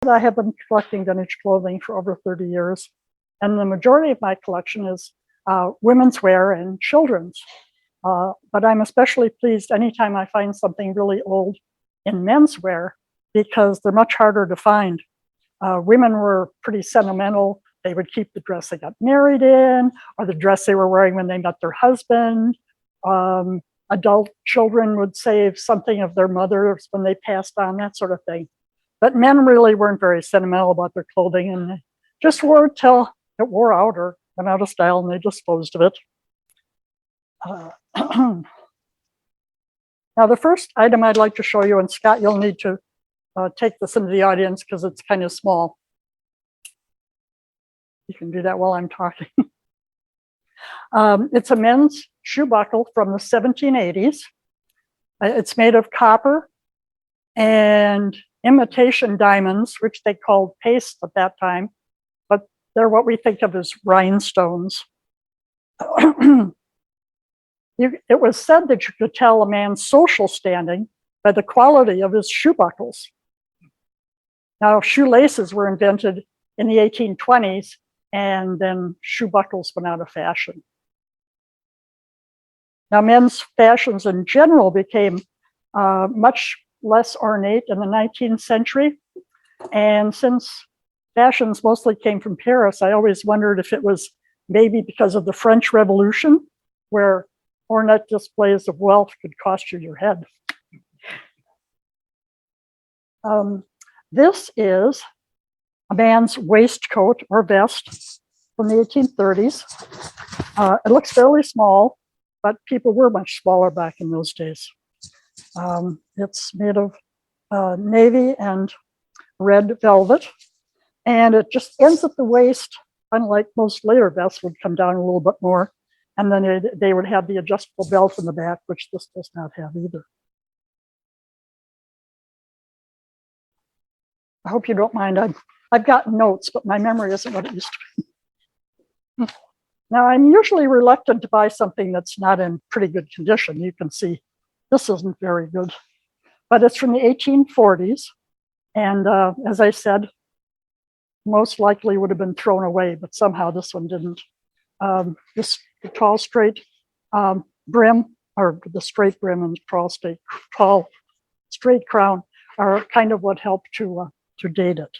said, I have been collecting vintage clothing for over 30 years, and the majority of my collection is women's wear and children's. But I'm especially pleased anytime I find something really old in menswear, because they're much harder to find. Women were pretty sentimental. They would keep the dress they got married in, or the dress they were wearing when they met their husband. Adult children would save something of their mothers when they passed on, that sort of thing. But men really weren't very sentimental about their clothing, and they just wore it till it wore out or went out of style, and they disposed of it. Now, the first item I'd like to show you, and Scott, you'll need to take this into the audience because it's kind of small. You can do that while I'm talking. It's a men's shoe buckle from the 1780s. It's made of copper and imitation diamonds, which they called paste at that time, but they're what we think of as rhinestones. It was said that you could tell a man's social standing by the quality of his shoe buckles. Now, shoelaces were invented in the 1820s, and then shoe buckles went out of fashion. Now, men's fashions in general became much less ornate in the 19th century. And since fashions mostly came from Paris, I always wondered if it was maybe because of the French Revolution, where ornate displays of wealth could cost you your head. This is a man's waistcoat or vest from the 1830s. It looks fairly small, but people were much smaller back in those days. It's made of navy and red velvet, and it just ends at the waist, unlike most later vests would come down a little bit more, and then they would have the adjustable belt in the back, which this does not have either. I hope you don't mind. I've got notes, but my memory isn't what it used to be. Now, I'm usually reluctant to buy something that's not in pretty good condition. You can see this isn't very good, but it's from the 1840s. And as I said, most likely would have been thrown away, but somehow this one didn't. The tall, straight brim, or the straight brim and tall, straight crown are kind of what helped to date it.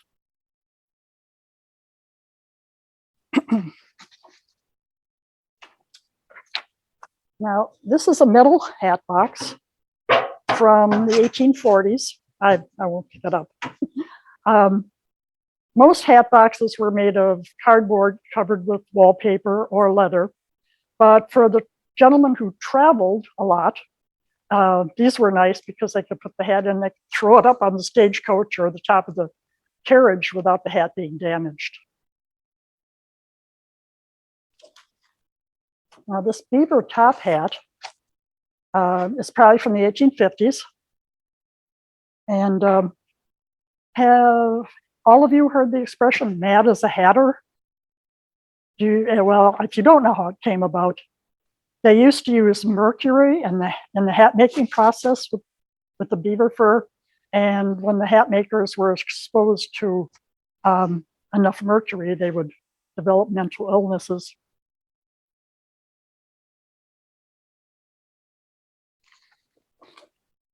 Now, this is a metal hat box from the 1840s. I won't pick it up. Most hat boxes were made of cardboard covered with wallpaper or leather, but for the gentlemen who traveled a lot, these were nice because they could put the hat in, they could throw it up on the stagecoach or the top of the carriage without the hat being damaged. Now, this beaver top hat is probably from the 1850s. And have all of you heard the expression mad as a hatter? Well, if you don't know how it came about, they used to use mercury in the hat making process with the beaver fur. And when the hat makers were exposed to enough mercury, they would develop mental illnesses.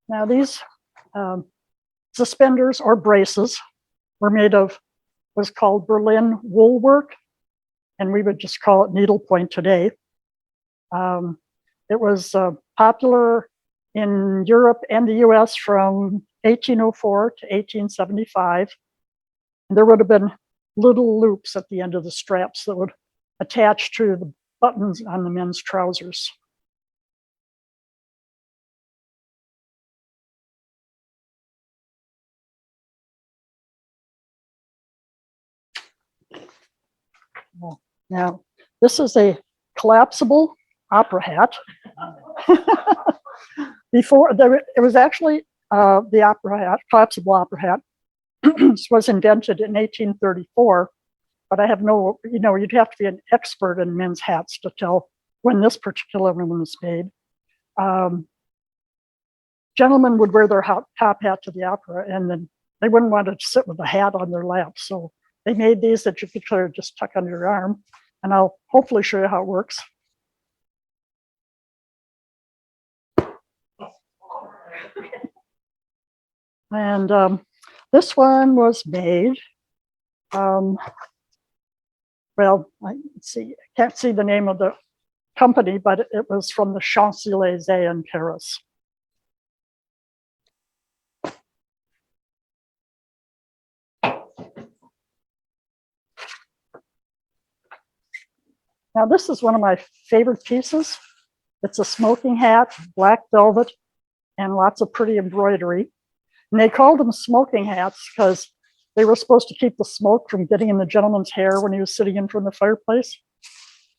Now, these suspenders or braces were made of what's called Berlin wool work, and we would just call it needlepoint today. It was popular in Europe and the US from 1804 to 1875. And there would have been little loops at the end of the straps that would attach to the buttons on the men's trousers. Now, this is a collapsible opera hat. Before it was actually the opera hat, collapsible opera hat, was invented in 1834. But I have no, you'd have to be an expert in men's hats to tell when this particular one was made. Gentlemen would wear their top hat to the opera, and then they wouldn't want to sit with a hat on their lap. So they made these that you could sort of just tuck under your arm. And I'll hopefully show you how it works. And this one was made, well, let's see, I can't see the name of the company, but it was from the Champs-Élysées in Paris. Now, this is one of my favorite pieces. It's a smoking hat, black velvet, and lots of pretty embroidery. And they called them smoking hats because they were supposed to keep the smoke from getting in the gentleman's hair when he was sitting in front of the fireplace.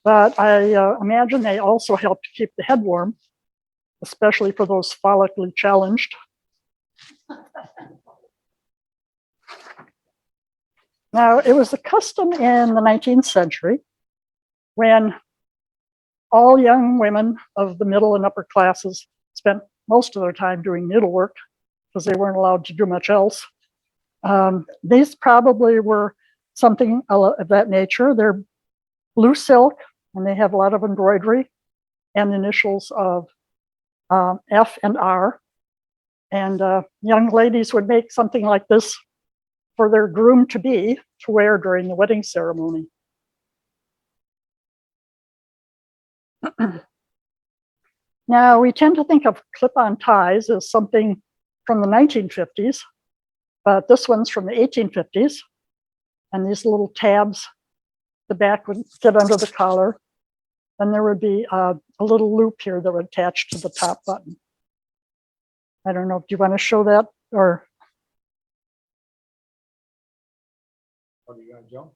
But I imagine they also helped to keep the head warm, especially for those follically challenged. Now, it was a custom in the 19th century when all young women of the middle and upper classes spent most of their time doing needlework because they weren't allowed to do much else. These probably were something of that nature. They're blue silk, and they have a lot of embroidery and the initials of F and R. And young ladies would make something like this for their groom-to-be to wear during the wedding ceremony. Now, we tend to think of clip-on ties as something from the 1950s, but this one's from the 1850s. And these little tabs, the back would fit under the collar. Then there would be a little loop here that would attach to the top button. I don't know, do you want to show that? Or are you going to jump?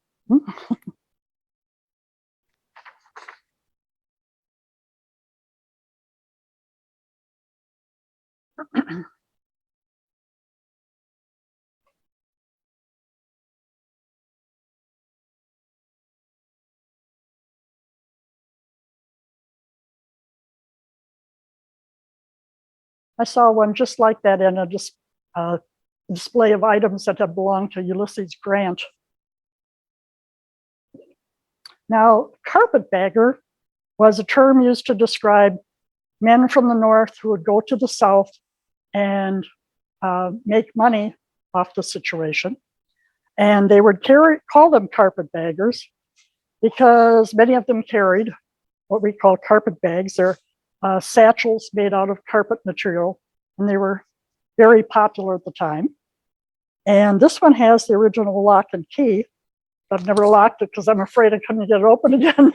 I saw one just like that in a display of items that had belonged to Ulysses Grant. Now, carpetbagger was a term used to describe men from the North who would go to the South and make money off the situation. And they would call them carpetbaggers because many of them carried what we call carpet bags. They're satchels made out of carpet material, and they were very popular at the time. And this one has the original lock and key. I've never locked it because I'm afraid I couldn't get it open again.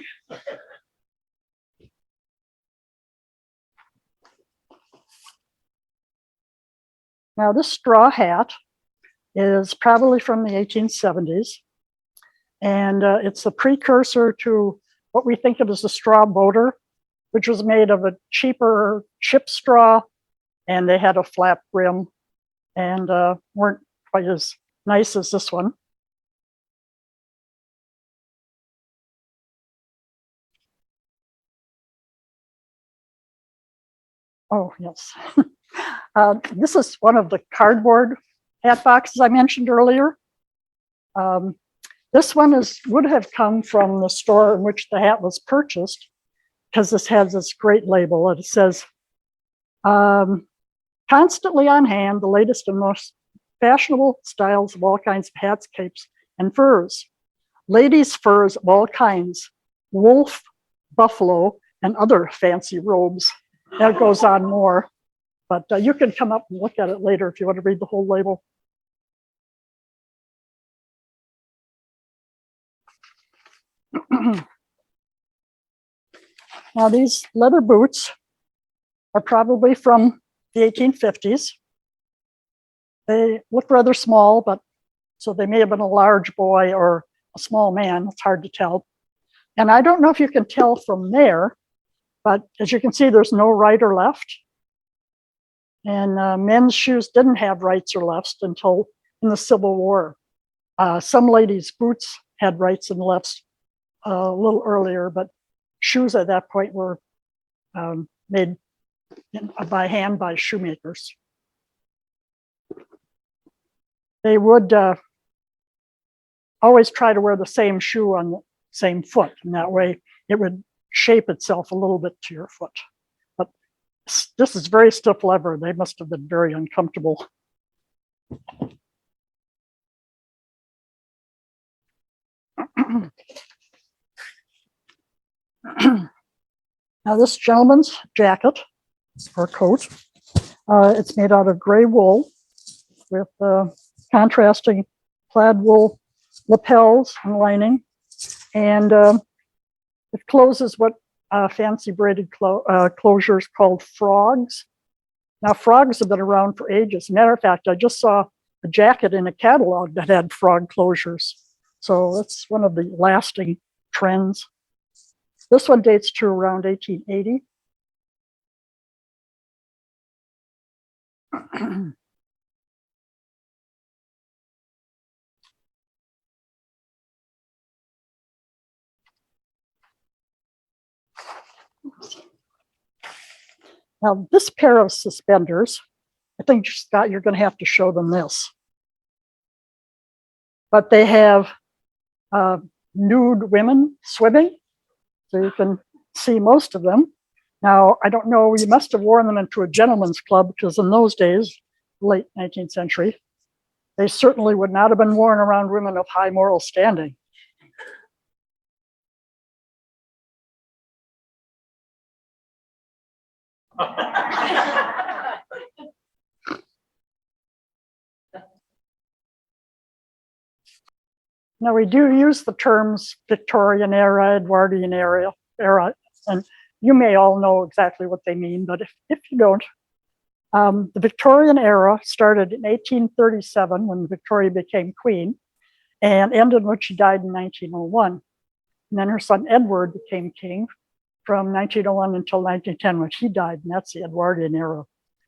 Now, this straw hat is probably from the 1870s, and it's a precursor to what we think of as the straw boater, which was made of a cheaper chip straw, and they had a flat brim and weren't quite as nice as this one. Oh, yes. This is one of the cardboard hat boxes I mentioned earlier. This one would have come from the store in which the hat was purchased, because this has this great label. It says, constantly on hand, the latest and most fashionable styles of all kinds of hats, capes, and furs. Ladies' furs of all kinds, wolf, buffalo, and other fancy robes. That goes on more. But you can come up and look at it later if you want to read the whole label. Now, these leather boots are probably from the 1850s. They look rather small, but so they may have been a large boy or a small man. It's hard to tell. And I don't know if you can tell from there, but as you can see, there's no right or left. And men's shoes didn't have rights or lefts until in the Civil War. Some ladies' boots had rights and lefts a little earlier, but shoes at that point were made by hand by shoemakers. they would always try to wear the same shoe on the same foot, and that way it would shape itself a little bit to your foot. But this is very stiff leather. They must have been very uncomfortable. Now this gentleman's jacket or coat, it's made out of gray wool with contrasting plaid wool lapels and lining, and it closes what fancy braided closures called frogs. Now frogs have been around for ages. Matter of fact, I just saw a jacket in a catalog that had frog closures. So that's one of the lasting trends. This one dates to around 1880. Now this pair of suspenders, I think, Scott, you're going to have to show them this. But they have nude women swimming, so you can see most of them. Now, I don't know, you must have worn them into a gentleman's club, because in those days, late 19th century, they certainly would not have been worn around women of high moral standing. Now, we do use the terms Victorian era, Edwardian era, and you may all know exactly what they mean, but if you don't, the Victorian era started in 1837 when Victoria became queen, and ended when she died in 1901. And then her son Edward became king from 1901 until 1910 when she died, and that's the Edwardian era.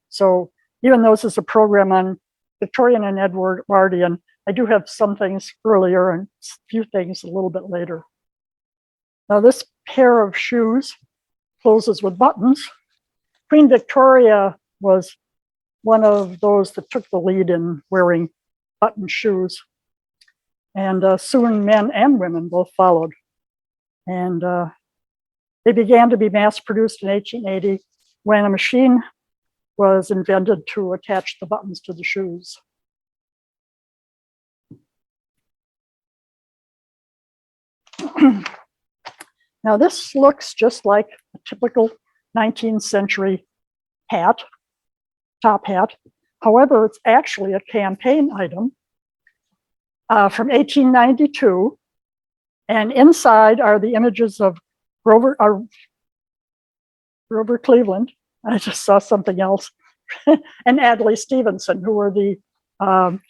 So even though this is a program on Victorian and Edwardian, I do have some things earlier and a few things a little bit later. Now this pair of shoes closes with buttons. Queen Victoria was one of those that took the lead in wearing button shoes. And soon men and women both followed. And they began to be mass produced in 1880 when a machine was invented to attach the buttons to the shoes. Now this looks just like a typical 19th century hat, top hat. However, it's actually a campaign item from 1892. And inside are the images of Grover Cleveland. I just saw something else. And Adlai Stevenson, who were the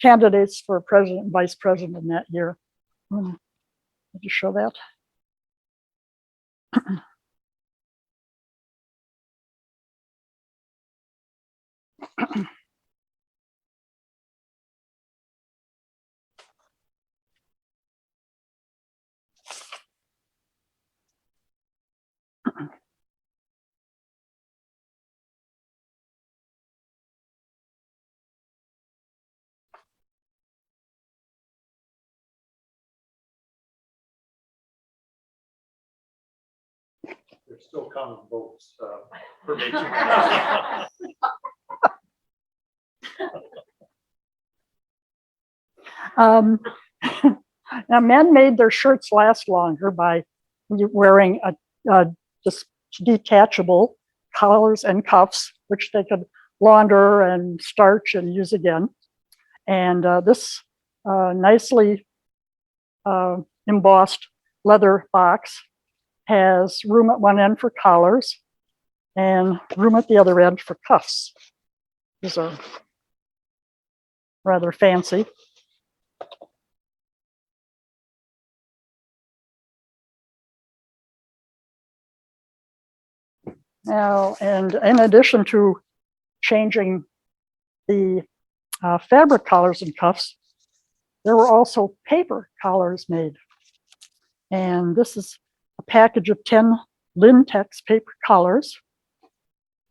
candidates for president and vice president in that year. Did you show that? There's still common votes for making Now, men made their shirts last longer by wearing just detachable collars and cuffs, which they could launder and starch and use again. And this nicely embossed leather box has room at one end for collars and room at the other end for cuffs. These are rather fancy. Now, and in addition to changing the fabric collars and cuffs, there were also paper collars made. And this is a package of 10 Lintex paper collars.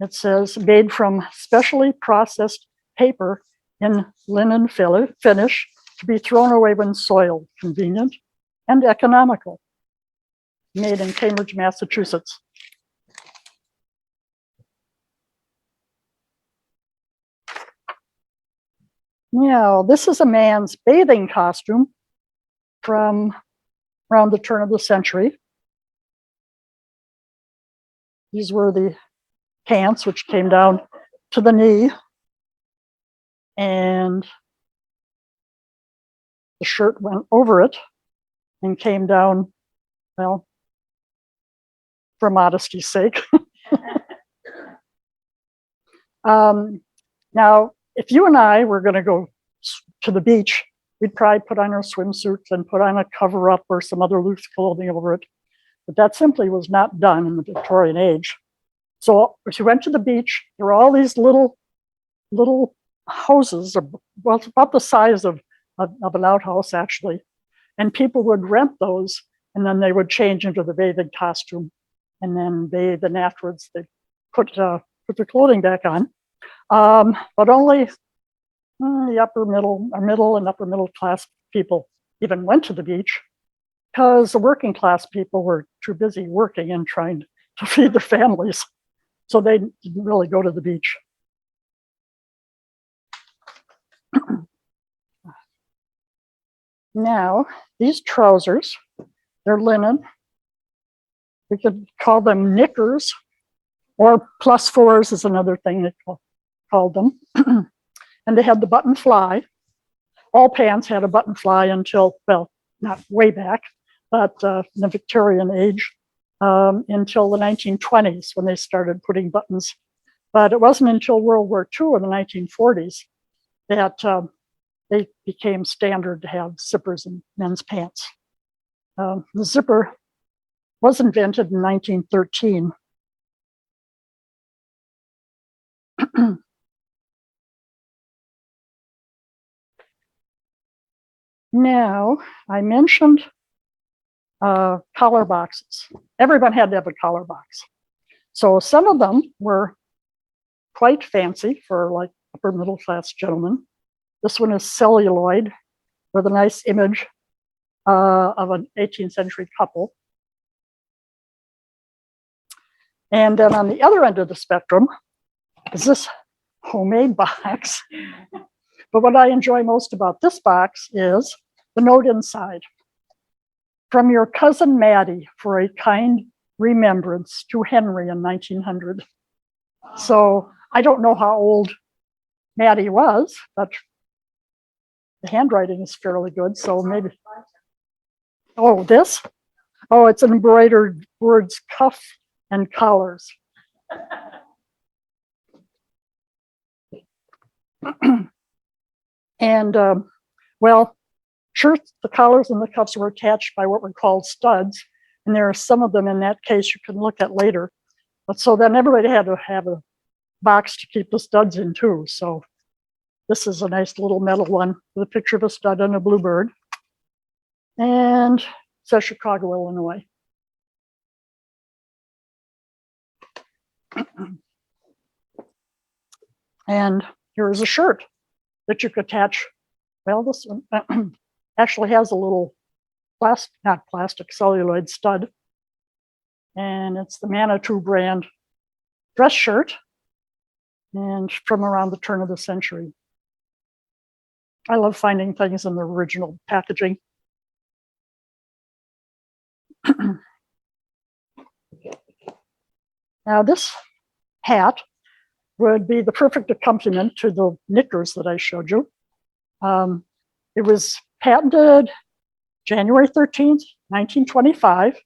It says made from specially processed paper in linen finish to be thrown away when soiled, convenient and economical. Made in Cambridge, Massachusetts. Now, this is a man's bathing costume from around the turn of the century. These were the pants, which came down to the knee, and the shirt went over it and came down, well, for modesty's sake. Now, if you and I were going to go to the beach, we'd probably put on our swimsuits and put on a cover up or some other loose clothing over it. But that simply was not done in the Victorian age. So if you went to the beach, there were all these little houses, well, it's about the size of an outhouse, actually. And people would rent those, and then they would change into the bathing costume and then bathe, and afterwards they put their clothing back on. But only the middle and upper middle class people even went to the beach, because the working class people were too busy working and trying to feed their families. So they didn't really go to the beach. Now, these trousers, they're linen. We could call them knickers, or plus fours is another thing they called them. And they had the button fly. All pants had a button fly until, well, not way back, but in the Victorian age, until the 1920s when they started putting buttons. But it wasn't until World War II in the 1940s that they became standard to have zippers in men's pants. The zipper was invented in 1913. Now, I mentioned collar boxes. Everyone had to have a collar box. So some of them were quite fancy for like upper middle class gentlemen. This one is celluloid with a nice image of an 18th century couple. And then on the other end of the spectrum is this homemade box. But what I enjoy most about this box is the note inside. From your cousin Maddie for a kind remembrance to Henry in 1900. So I don't know how old Maddie was, but the handwriting is fairly good. So maybe, oh, this? Oh, it's embroidered words, cuff and collars. And well, shirts, the collars and the cuffs were attached by what were called studs. And there are some of them in that case you can look at later. But so then everybody had to have a box to keep the studs in too. So this is a nice little metal one with a picture of a stud and a bluebird. And it says Chicago, Illinois. And here is a shirt that you could attach. Well, this one actually has a little not plastic, celluloid stud. And it's the Manitou brand dress shirt, and from around the turn of the century. I love finding things in the original packaging. Now this hat would be the perfect accompaniment to the knickers that I showed you. It was patented January 13th, 1925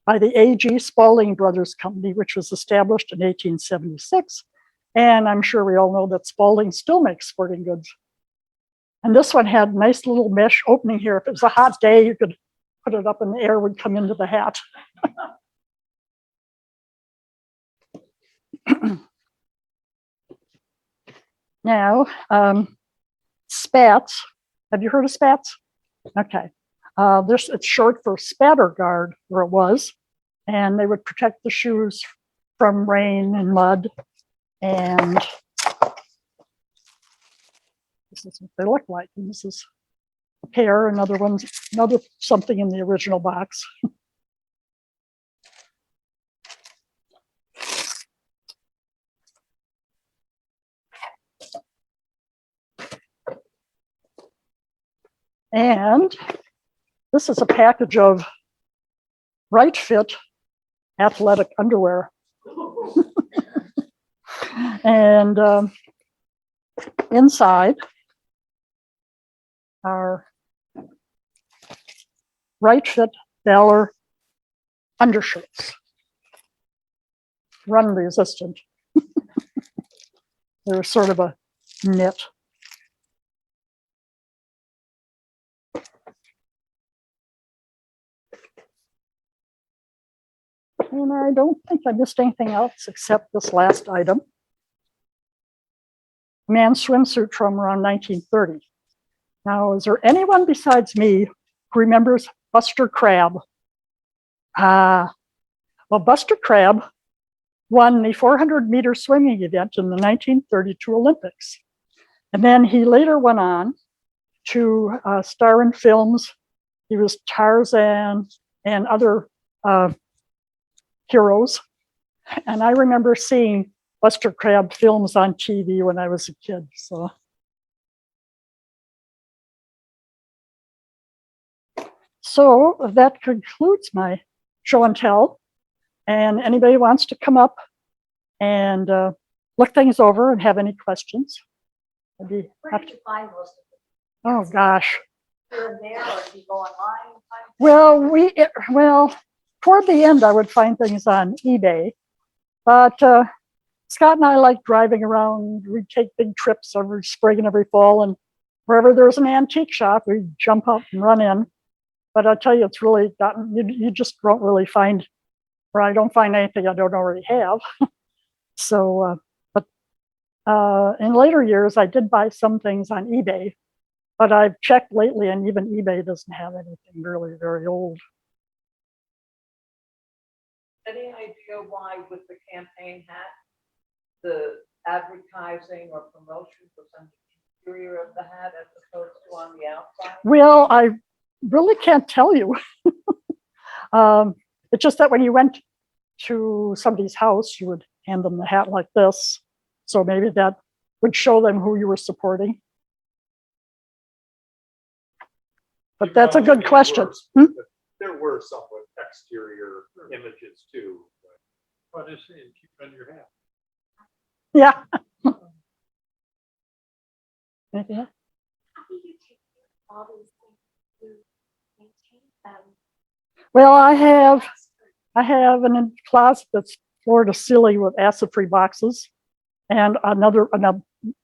by the A.G. Spaulding Brothers Company, which was established in 1876. And I'm sure we all know that Spaulding still makes sporting goods. And this one had a nice little mesh opening here. If it was a hot day, you could put it up and the air would come into the hat. Now, spats. Have you heard of spats? Okay. It's short for spatter guard, where it was, and they would protect the shoes from rain and mud. And This is what they look like. And this is a pair, another something in the original box. And this is a package of right fit athletic underwear. And inside are right fit Valor undershirts, run resistant. They're sort of a knit. And I don't think I missed anything else except this last item. Man's swimsuit from around 1930. Now, is there anyone besides me who remembers Buster Crabbe? Well, Buster Crabbe won the 400-meter swimming event in the 1932 Olympics. And then he later went on to star in films. He was Tarzan and other heroes. And I remember seeing Buster Crabbe films on TV when I was a kid. So that concludes my show and tell. And anybody wants to come up and look things over and have any questions, I'd be happy. Where did you find most of Oh gosh. here and there, or do you go online? Well, toward the end, I would find things on eBay, but Scott and I like driving around. We take big trips every spring and every fall, and wherever there's an antique shop, we jump out and run in. But I'll tell you, it's really gotten, you just don't really find, or I don't find anything I don't already have. But in later years, I did buy some things on eBay, but I've checked lately, and even eBay doesn't have anything really very old. Any idea why with the campaign hat, the advertising or promotion was on the interior of the hat as opposed to on the outside? Well, I really can't tell you. It's just that when you went to somebody's house, you would hand them the hat like this. So maybe that would show them who you were supporting. But that's a good question. There were somewhat exterior images too. But just saying, keep it on your hat. Yeah. Anything else? How do you take care of all these things to maintain them? Well, I have a closet that's floor to ceiling with acid-free boxes, and a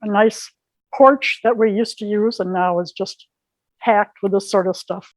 nice porch that we used to use and now is just packed with this sort of stuff.